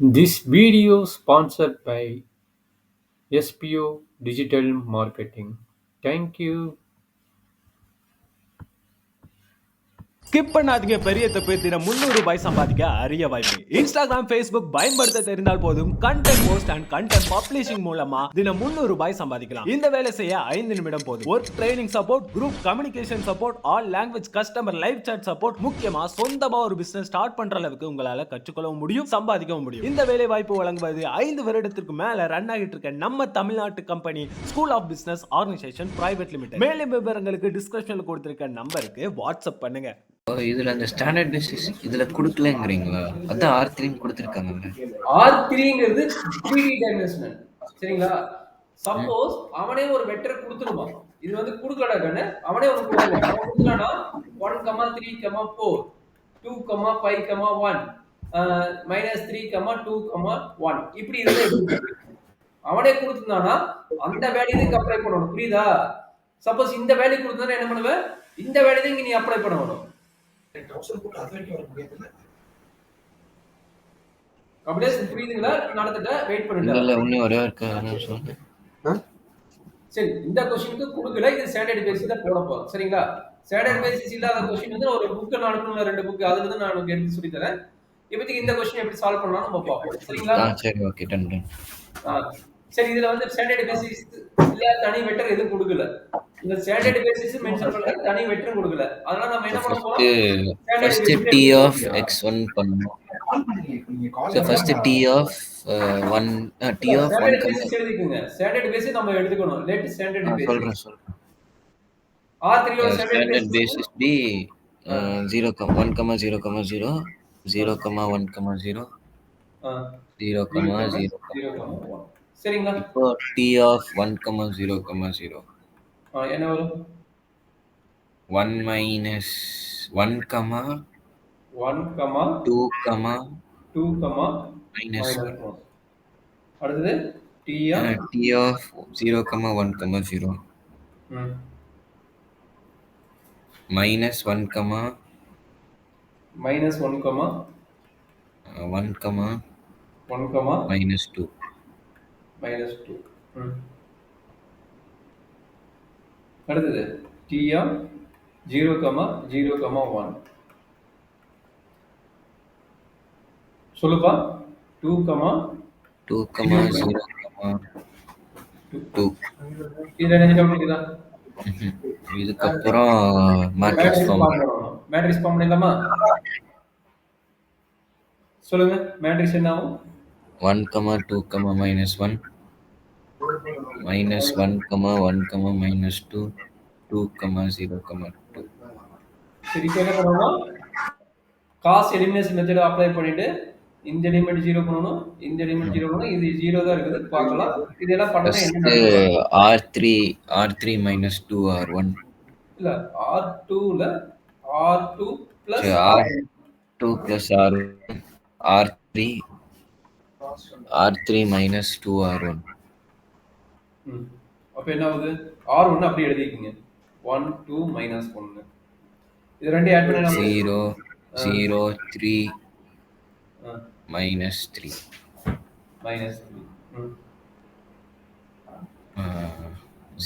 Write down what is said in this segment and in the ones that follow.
This video sponsored by SPO Digital Marketing. Thank you. Skip பண்ணாதீங்க பெரிய தப்பு. தினம் 300 ரூபாய் சம்பாதிக்க அரிய வாய்ப்பு. இன்ஸ்டாகிராம், ஃபேஸ்புக் பயன்படுத்த தெரிந்தால் போதும். Content post and content publishing மூலமா தினம் 300 ரூபாய் சம்பாதிக்கலாம். இந்த வேலை செய்ய 5 நிமிடம் போதும். Work training support, group communication support, all language customer live chat support, முக்கியமா சொந்தமா ஒரு பிசினஸ் ஸ்டார்ட் பண்ற அளவுக்கு உங்களால கற்றுக்கொள்ளவும் முடியும், சம்பாதிக்கவும் முடியும். இந்த வேலை வாய்ப்பு வழங்குவது 5 வருடத்திற்கு மேல ரன் ஆகிட்டு இருக்க நம்ம தமிழ்நாட்டு company school of business organisation private limited. மேலும் விவரங்களுக்கு டிஸ்கிரிப்ஷன்ல கொடுத்திருக்க நம்பருக்கு வாட்ஸ்அப் பண்ணுங்க. இதுல அந்த ஸ்டாண்டர்ட் பேசிஸ் இதுல குடுக்கலங்கிறீங்களா? அதான் R3 கொடுத்திருக்காங்கல்ல. R3ங்கிறது 3D dimensional. சரிங்களா? சப்போஸ் அவனே ஒரு வெக்டர் கொடுத்துருவான். இது வந்து குடுக்கலடா கண்ணு. அவனே ஒரு கொடுக்கல. அவன் கொடுக்கலனா 1, 3, 4, 2, 5, 1, -3, 2, 1 இப்படி இருக்கு. அவனே கொடுத்திருந்தானா அந்த வேல்யூக்கு அப்ளை பண்ணணும். புரியுதா? சப்போஸ் இந்த வேல்யூ கொடுத்தா என்ன பண்ணுவ? இந்த வேல்யூக்கு இங்க நீ அப்ளை பண்ணணும். அப்படியே புரியுதுங்களா? நடந்துட்ட வெயிட் பண்ணுங்க. இல்ல இன்னும் ஒரே ஒரு சொல்லுங்க. சரி, இந்த क्वेश्चनக்கு கொடுக்கல. இது ஸ்டாண்டர்ட் பேசிஸ் தான் போட போறோம். சரிங்களா? ஸ்டாண்டர்ட் பேசிஸ் இல்லாத क्वेश्चन வந்து ஒரு புக் நான் அனுப்புன 2 புக் அதுல இருந்து நான் உங்களுக்கு எடுத்து சொல்லி தரேன். இப்போதைக்கு இந்த क्वेश्चन எப்படி சால்வ் பண்ணலாம் நம்ம பாப்போம். சரிங்களா? சரி ஓகே டன். சரி, இதுல வந்து ஸ்டாண்டர்ட் பேசிஸ் இல்ல தனி வெக்டர் எதுவும் கொடுக்கல. இந்த ஸ்டாண்டர்ட் பேசிஸ் மென்ஷன் பண்ணல, தனி வெக்டர் கொடுக்கல. அதனால நம்ம என்ன பண்ண போறோம்? ஃபர்ஸ்ட் t of x1 பண்ணனும். So first t of 1 t of 1 basis எழுதிக்கங்க. ஸ்டாண்டர்ட் பேசிஸ் நம்ம எடுத்துக்கணும். லெட் ஸ்டாண்டர்ட் பேசிஸ் சொல்றேன். R3 ஓட ஸ்டாண்டர்ட் பேசிஸ் be 0, 1, 0, 0, 0, 1, 0, 0, 0, 1. சரிங்களா? இப்போ t of 1, 0, 0 என்ன வரும்? 1 minus 1, 1, 2, minus 1. அடுத்தது t of 0, 1, 0 minus 1, minus 1, 1, minus 2. minus 2. அடுத்தது t 0, 0, 1. சொல்லுப்பா. 2, 2, 0, 2. இதுல என்ன டவுட் இருக்குதா? இதுக்கப்புறம் மேட்ரிக்ஸ் ஃபார்ம் பண்ணணும். மேட்ரிக்ஸ் ஃபார்ம் பண்ணலாமா? சொல்லுங்க. மேட்ரிக்ஸ் என்ன ஆகும்? 1, 2, minus 1, minus 1, 1, minus 2, 2, 0, 2. சரி, இப்போ என்ன பண்ணணும்? காஸ் எலிமினேஷன் மெத்தட் அப்ளை பண்ணிட்டு இந்த எலிமெண்ட் 0 பண்ணனும், இந்த எலிமெண்ட் 0 பண்ணனும். இது 0 தான் இருக்குது, பார்க்கலாம். இதெல்லாம் பண்ணா என்ன நடக்கும்? R3 minus 2 R1. இல்ல, R2 ல R2 plus R2 plus R1, R3 minus 2 R1. அப்ப என்ன ஆகுது? R1 அப்படியே எழுதிக்கங்க. 1, 2 minus 1. இது ரெண்டு ஆட் பண்ணா 0, 0, 3 minus 3. minus 3.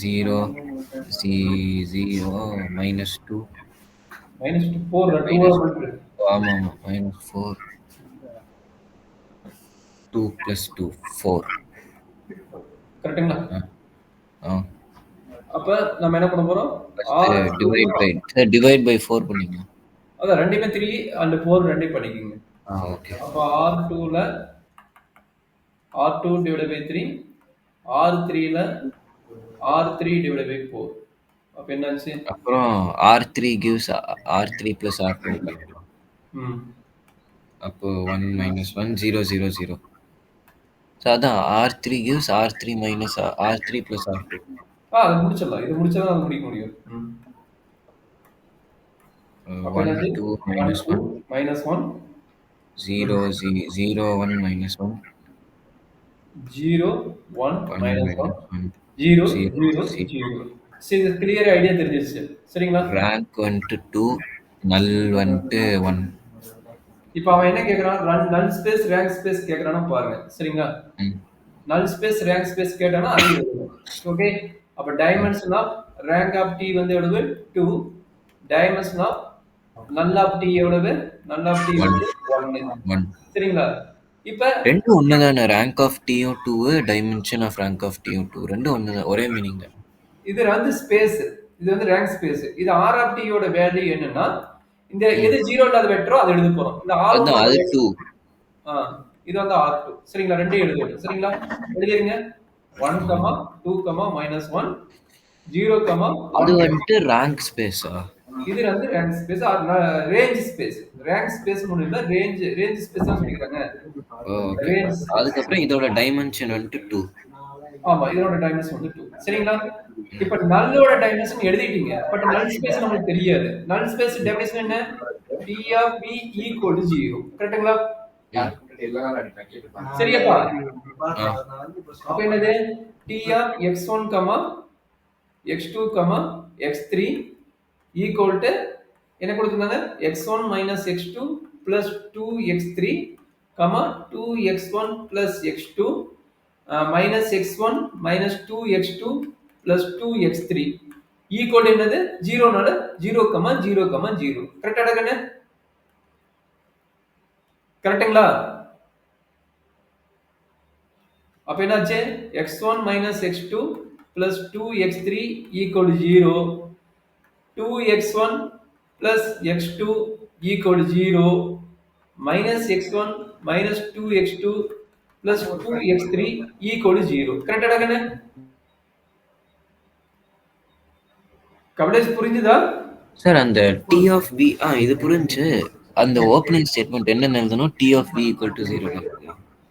0, 0, minus 2. minus 2, 4 ஆமா minus 4. 2 plus 2, 4. கரெக்ட்டுங்களா? அப்ப நம்ம என்ன பண்ண போறோம்? divide by 4 பண்ணீங்க. அத ரெண்டுமே 3 and 4 ரெண்டையும் பண்ணிக்கங்க. ஓகே. அப்ப R2 ல R2 divided by 3, R3 ல R3 divided by 4. அப்ப என்னாச்சு? அப்புறம் R3 gives R3 plus R2. அப்போ 1 minus 1, 0, 0, 0. So அதான் R3 gives R3 minus R3 plus R2. அது முடிச்சிடலாம். இது முடிச்சா அது முடிக்க முடியும். 1, 2 minus 1, minus 1, 0, 0, 1 minus 1, 0, 1 minus 1, 0, 0, 0. சரி, இது கிளியர் ஐடியா தெரிஞ்சிருச்சு. சரிங்களா? rank வந்துட்டு 2, null வந்துட்டு 1. இப்போ அவன் என்ன கேக்குறான், நல் ஸ்பேஸ் ரேங்க் ஸ்பேஸ் கேக்குறானா பாருங்க. சரிங்களா? ம். நல் ஸ்பேஸ் ரேங்க் ஸ்பேஸ் கேட்டானா அது எழுதணும். ஓகே. அப்ப dimension of rank of T வந்து எவ்வளவு? 2. Dimension of null of T எவ்வளவு? நல் ஆஃப் டி வந்து 1. 1. சரிங்களா? இப்ப ரெண்டும் ஒண்ணுதானே. ரேங்க் ஆஃப் டியும் 2, டைமென்ஷன் ஆஃப் ரேங்க் ஆஃப் டியும் 2. ரெண்டும் ஒண்ணுதான். ஒரே மீனிங் தான். இது வந்து ஸ்பேஸ், இது வந்து ரேங்க் ஸ்பேஸ். இது ஆர் ஆஃப் டி யோட வேல்யூ என்னன்னா, இந்த எது ஜீரோ இல்லாத வெக்டரோ அதை எழுத போறோம். இந்த ஆர் அதான் அது 2. இது வந்து R2. சரிங்களா? ரெண்டையும் எழுதணும். சரிங்களா? எழுதிருங்க. 1, 2, -1, 0, அது 1. வந்துட்டு ரேங்க் ஸ்பேஸா? இது வந்து rank space or range space. Rank space ஒண்ணு இல்ல, ரேஞ்ச் ஸ்பேஸ் தான் சொல்லிக்கிறாங்க. ஓகே. ரேஞ்ச். அதுக்கப்புறம் இதோட டைமென்ஷன் வந்துட்டு 2. ஆமா, இதோட டைமென்ஷன் வந்து 2. சரிங்களா? இப்ப நல்லோட டைமென்ஷன் எழுதிட்டீங்க. பட் நல் ஸ்பேஸ் நமக்கு தெரியாது. நல் ஸ்பேஸ் டெஃபினிஷன் என்ன? T of B equal to 0. கரெக்ட்டுங்களா? சரியாப்பா? அப்ப என்னது? T of x1, x2, x3 equal to என்ன கொடுத்திருந்தாங்க? x1 minus x2 plus 2x3, 2x1 plus x2 minus x1 minus 2x2 plus 2x3 equal to என்னது? 0 நால 0, 0, 0. கரெக்டாடா கண்ணு? கரெக்ட்டுங்களா? அப்ப என்னாச்சு? x1 minus x2 plus 2x3 equal to 0. 2x1 plus x2 equal to 0. Minus x1 minus 2x2 plus 2x3 equal to 0. கரெக்டாடா கண்ணு? கமலேஷ் புரிஞ்சுதா? Sir அந்த D of B இது புரிஞ்சு. அந்த ஓப்பனிங் ஸ்டேட்மெண்ட் என்ன எழுதணும்? T of P equal to 0.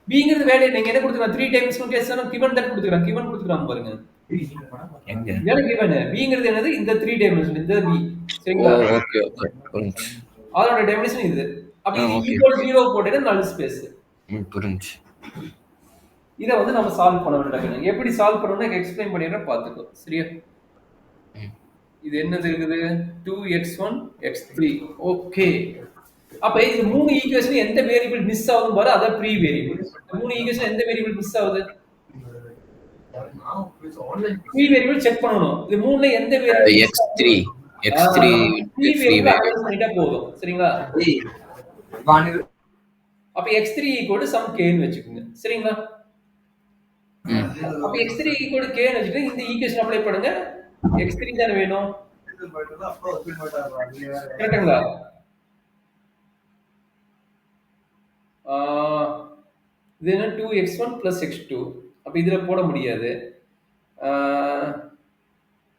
பிங்கிறது வேலை நீங்க என்ன கொடுத்துருக்காங்க? 3 டைம்ஸ் கேஸ் கிவன் தான் கொடுத்துருக்காங்க. கிவன் கொடுத்துருக்காங்க பாருங்க. எங்க? வேலை கிவன். பிங்கிறது என்னது? இந்த 3 டைமென்ஷன், இந்த பி. சரிங்களா? ஓகே ஓகே புரிஞ்சு. அதோட டெஃபினிஷன் இது. அப்ப இது okay. ஈக்குவல் 0 போட்டா நல் ஸ்பேஸ். புரிஞ்சு. இத வந்து நம்ம சால்வ் பண்ண வேண்டியது. எப்படி சால்வ் பண்ணனும்னு எக்ஸ்பிளைன் பண்ணிடுறேன் பாத்துக்கோ. சரியா? இது என்னது இருக்குது? 2x1 x3. ஓகே. அப்ப இது மூணு ஈக்குவேஷன் எந்த வேரியபிள் மிஸ் ஆகுதுன்னு பாரு. அத ப்ரீ வேரியபிள். மூணு ஈக்குவேஷன் எந்த வேரியபிள் மிஸ் ஆகுது? ப்ரீ வேரியபிள் செக் பண்ணனும். இது மூணுல எந்த வேரியபிள்? x3 ப்ரீ வேரியபிள் பண்ணிட்டா போதும். சரிங்களா? அப்ப x3 some k ன்னு வெச்சுக்கோங்க. சரிங்களா? அப்ப x3 k ன்னு வெச்சிட்டு இந்த ஈக்குவேஷன் அப்ளை பண்ணுங்க. x3 தான வேணும். கரெக்ட்டுங்களா? இது என்ன? 2x1 plus x2. அப்ப இதுல போட முடியாது.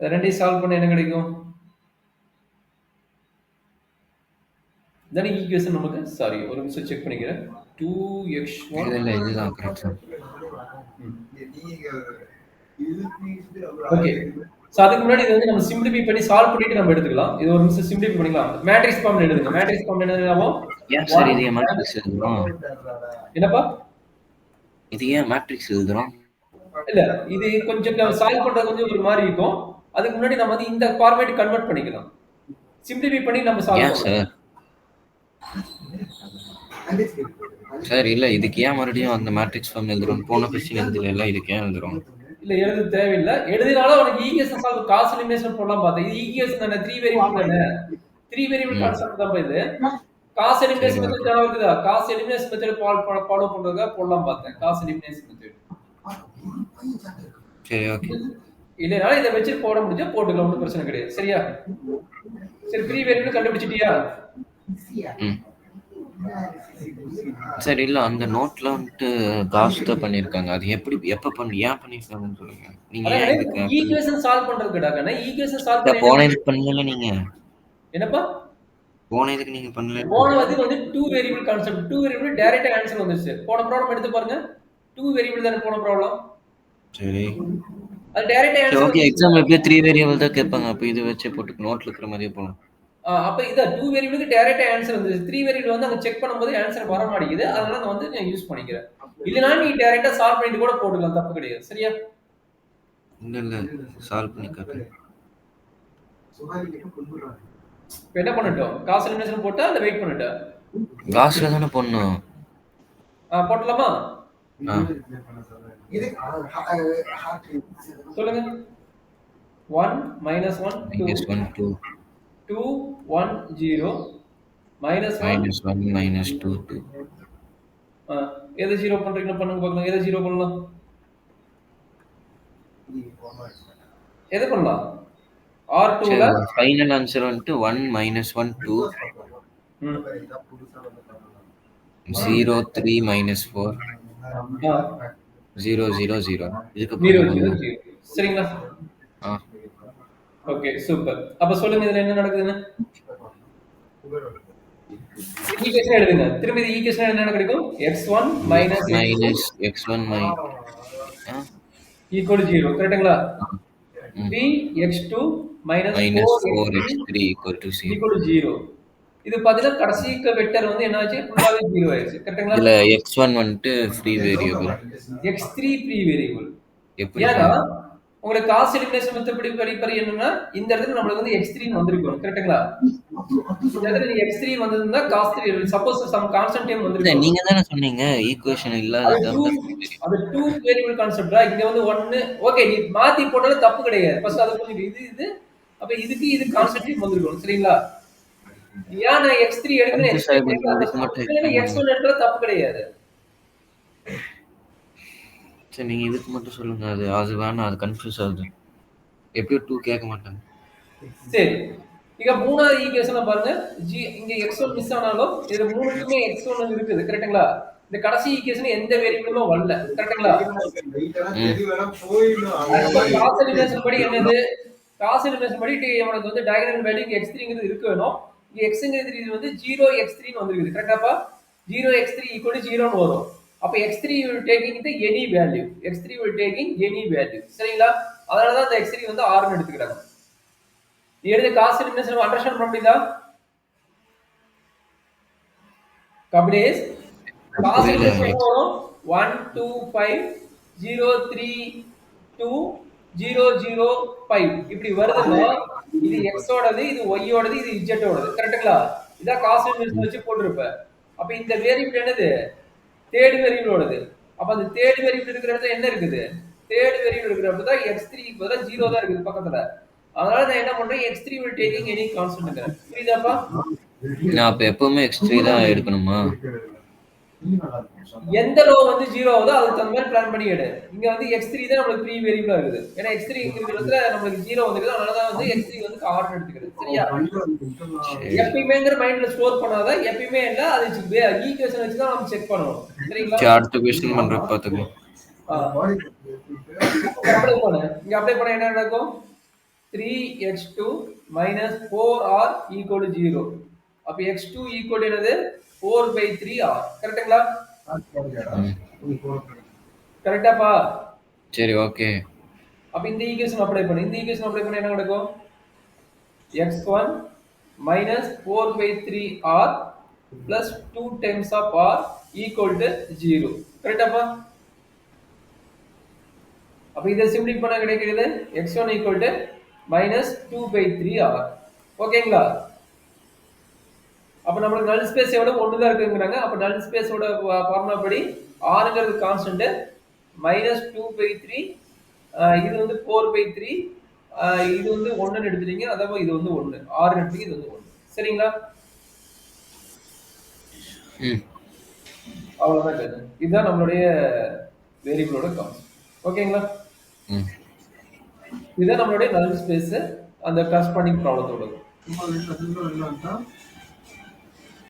ரெண்டையும் சால்வ் பண்ண என்ன கிடைக்கும்? தான ஈக்குவேஷன் நமக்கு. சாரி, ஒரு நிமிஷம் செக் பண்ணிக்கிறேன். 2x1 இல்ல இதுதான் கரெக்ட். ஓகே. சோ அதுக்கு முன்னாடி இது வந்து நம்ம சிம்பிளிஃபை பண்ணி சால்வ் பண்ணிட்டு நம்ம எடுத்துக்கலாம். இது ஒரு நிமிஷம் சிம்பிளிஃபை பண்ணிக்கலாம். மேட்ரிக்ஸ் ஃபார்ம்ல எழுதுங்க. மேட்ரிக்ஸ் ஃபார்ம்ல என்ன ஆகும்? ஏன் சார் இது மேட்ரிக்ஸ் எழுதுறோம்? என்னப்பா? இது ஏன் மேட்ரிக்ஸ் எழுதுறோம்? இல்ல, இது கொஞ்சம் சால்வ் பண்றது கொஞ்சம் ஒரு மாதிரி இருக்கும். அதுக்கு முன்னாடி நம்ம வந்து இந்த ஃபார்மேட் கன்வர்ட் பண்ணிக்கலாம். சிம்பிளிஃபை பண்ணி நம்ம சால்வ் பண்ணலாம். சார் இல்ல இதுக்கு ஏன் மறுபடியும் அந்த மேட்ரிக்ஸ் ஃபார்ம் எழுதுறோம்? போன கொஸ்டின் எழுதல, இதுக்கு ஏன் எழுதுறோம்? இல்ல, எழுத தேவையில்லை. எழுதினாலும் உனக்கு ஈக்குவேஷன் சால்வ் காஸ் எலிமினேஷன் போடலாம் பார்த்தேன். இது ஈக்குவேஷன் தானே, 3 வேரியபிள் தானே. 3 வேரியபிள் கான்செப்ட் தான் இது. காஸ் எலிமினேஷன் மெத்தட் தேவை இருக்குதா? காஸ் எலிமினேஷன் மெத்தட் ஃபாலோ பண்றதுக்கு போடலாம் பார்த்தேன். Gauss elimination method. சரி ஓகே. இல்லனால இத வெச்சு போட முடிஞ்சா போட்டுக்கலாம், ஒண்ணும் பிரச்சனை கிடையாது. சரியா? சரி, 3 வேரியபிள் கண்டுபிடிச்சிட்டியா? சார் இல்ல அந்த நோட்ல வந்துட்டு காஸ் தான் பண்ணிருக்காங்க. அது எப்படி எப்ப ஏன் பண்ணிருக்காங்கன்னு சொல்லுங்க. நீங்க ஏன் இதுக்கு ஈக்குவேஷன் சால்வ் பண்றதுக்குடா கண்ணா. ஈக்குவேஷன் சால்வ் பண்ண போன இதுக்கு பண்ணல நீங்க? என்னப்பா? போன இதுக்கு நீங்க பண்ணல. போன வந்து 2 வேரியபிள் கான்செப்ட். 2 வேரியபிள் டைரக்டா ஆன்சர் வந்துச்சு. போன ப்ராப்ளம் எடுத்து பாருங்க. 2 வேரியபிள் தான போன ப்ராப்ளம். சரி. அது டைரக்டா ஆன்சர். ஓகே, எக்ஸாம் எப்ப 3 வேரியபிள் தான் கேட்பாங்க. அப்ப இது வெச்சு போட்டு நோட்ல இருக்கிற மாதிரியே போலாம். அப்ப இத 2 வேரியபிளுக்கு டைரக்டா ஆன்சர் வந்துச்சு. 3 வேரியபிள் வந்து அங்க செக் பண்ணும்போது ஆன்சர் வர மாட்டேங்குது. அதனால நான் வந்து யூஸ் பண்ணிக்கிறேன். இல்லனா நீ டைரக்டா சால்வ் பண்ணிட்டு கூட போட்டுக்கலாம், தப்பு கிடையாது. சரியா? இல்ல சால்வ் பண்ணி காட்டுறேன். இப்போ என்ன பண்ணட்டும்? காஸ் எலிமினேஷன் போட்டா இல்ல வெயிட் பண்ணட்டா? காசுல தானே போடணும். போட்டலாமா? ஆ சொல்லுங்க. 1 -1 2 -1 2 2 1 0 -1 -1 -2 2. எதை 0 பண்றீங்களா பண்ணுங்க பார்க்கலாம். எதை 0 பண்ணலாம்? எதை பண்ணலாம்? R2ல சரி, ஃபைனல் ஆன்சர் வந்துட்டு 1 -1 2 ம் 0 3 -4 ஆ 0 0 0. இதுக்கு 0 பண்ணுங்க. 0 0. சரிங்களா? ஆ ஓகே சூப்பர். அப்ப சொல்லுங்க இதுல என்ன நடக்குதுன்னு. ஈக்குவேஷன் எழுதுங்க. திரும்பி இந்த ஈக்குவேஷன் என்ன கிடைக்கும்? x1 minus x1 equal to 0. கரெக்ட்டுங்களா? ம். 3x2 minus 4x3 4x3 equal to 0. equal to 0. இது பாத்தீங்கன்னா கடைசி வெக்டர் வந்து என்ன ஆச்சு? ஃபுல்லாவே 0 ஆயிடுச்சு. கரெக்ட்டுங்களா? இதுல x1 வந்துட்டு free variable. x3 free variable. எப்படி ஏன்னா உங்களுக்கு காஸ்ட் எலிமினேஷன் மெத்தட் படிப்பறி என்னன்னா இந்த இடத்துல நம்மளுக்கு வந்து x3 வந்திருக்கும். கரெக்ட்டுங்களா? இந்த இடத்துல நீங்க x3 வந்ததுன்னா cost 3 suppose some constant time இல்ல, வந்திருக்கும். நீங்க தானே சொன்னீங்க ஈக்குவேஷன் இல்லாதது அது 2 வேரியபிள் கான்செப்டா இங்க வந்து 1 ஓகே நீ மாத்தி போட்டாலும் தப்பு கிடையாது. ஃபர்ஸ்ட் அது கொஞ்சம் இது அப்ப இதுக்கு இது கான்ஸ்டன்ட் டைம் வந்திருக்கும். சரிங்களா? ஏன் நான் x3 எடுக்கிறேன் x1 எடுத்தா தப்பு கிடையாது. சரி, நீங்க இதுக்கு மட்டும் சொல்லுங்க. அது வேணாம், அது கன்ஃபியூஸ் ஆகுது. எப்படியும் 2 கேட்க மாட்டாங்க. சரி, இங்க மூணாவது ஈக்குவேஷன்ல பாருங்க. இங்க x1 மிஸ் ஆனாலும் இது மூணுக்குமே x1 இருக்குது. கரெக்ட்டுங்களா? இந்த கடைசி ஈக்குவேஷன் எந்த வேரியபிளும் வரல. கரெக்ட்டுங்களா? காஸ் எலிமினேஷன் படி என்னது? காஸ் எலிமினேஷன் படி நமக்கு வந்து டயகனல் வேல்யூ x3ங்கிறது இருக்கு வேணும். இங்க xங்கிறது இது வந்து 0x3 ன்னு வந்திருக்குது. கரெக்ட்டாப்பா? 0x3 = 0 ன்னு வரும். அப்ப x3 will taking the any value. x3 will taking any value. சரிங்களா? அதனால தான் இந்த x3 வந்து r ன்னு எடுத்துக்கிறாங்க. நீ எடுத்த காஸ் எலிமினேஷன் அண்டர்ஸ்டாண்ட் பண்ண முடியுதா? கபிலேஷ் காஸ் எலிமினேஷன் வரும் 1 2 5 0 3 2 0 0 5 இப்படி வருதுன்னா இது x ஓடது, இது y ஓடது, இது z ஓடது. கரெக்ட்டுங்களா? இத காஸ் எலிமினேஷன் வச்சு போட்டுருப்ப. அப்ப இந்த வேரியபிள் என்னது? தேர்ட் வேரியபிள் ஓடது. அப்ப அந்த தேர்ட் வேரியபிள் இருக்கிற இடத்துல என்ன இருக்குது? தேர்ட் வேரியபிள் இருக்கிற இடத்துல தான் x3 க்கு பதிலா 0 தான் இருக்குது பக்கத்துல. அதனால நான் என்ன பண்றேன்? x3 will taking any constant. புரியுதாப்பா? நான் அப்ப எப்பவுமே x3 தான் எடுக்கணுமா? எந்த ரோ வந்து 0 ஆகுதோ அதுக்கு தகுந்த மாதிரி பிளான் பண்ணி எடு. இங்க வந்து x3 தான் நமக்கு ஃப்ரீ வேரியபிளா இருக்குது. ஏன்னா x3 இருக்கிற இடத்துல நமக்கு 0 வந்துருது. அதனால தான் வந்து x3 வந்து r ன்னு எடுத்துக்கிறது. சரியா? எப்பயுமேங்கற மைண்ட்ல ஸ்டோர் பண்ணாத. எப்பயுமே இல்ல அது ஈக்குவேஷன் வச்சு தான் நம்ம செக் பண்ணனும். சரிங்களா? சரி, அடுத்த क्वेश्चन பண்ற பாத்துக்கலாம். அப்ளை பண்ணு. இங்க அப்ளை பண்ணா என்ன நடக்கும்? 3x2 - 4r = 0. அப்ப x2 = என்னது? 4/3r. கரெக்ட்டுங்களா? கரெக்ட்டாப்பா? சரி, ஓகே. அப்ப இந்த ஈக்குவேஷன் அப்ளை பண்ணு. இந்த ஈக்குவேஷன் அப்ளை பண்ணா என்ன நடக்கும்? x1 - 4/3r plus 2 times of r = 0. கரெக்ட்டாப்பா? அப்ப இத சிம்ப்ளிஃபை பண்ணா கிடைக்கிறது x1 - 2/3r. ஓகேங்களா? அப்ப நமக்கு நல் ஸ்பேஸ் எவ்வளவு? 1 தான் இருக்குங்கறாங்க. அப்ப நல் ஸ்பேஸோட ஃபார்முலா படி r ங்கிறது கான்ஸ்டன்ட் -2/3 இது வந்து 4/3 இது வந்து 1 ன்னு எடுத்துட்டீங்க. அதாவது இது வந்து 1 r ன்னு எடுத்தீங்க. இது வந்து 1. சரிங்களா? அவ்வளவுதான் கேது. இதுதான் நம்மளுடைய வேரியபிளோட கான்ஸ்டன்ட். ஓகேங்களா? இதுதான் நம்மளுடைய நல் ஸ்பேஸ் அந்த கரஸ்பாண்டிங் ப்ராப்ளத்தோட.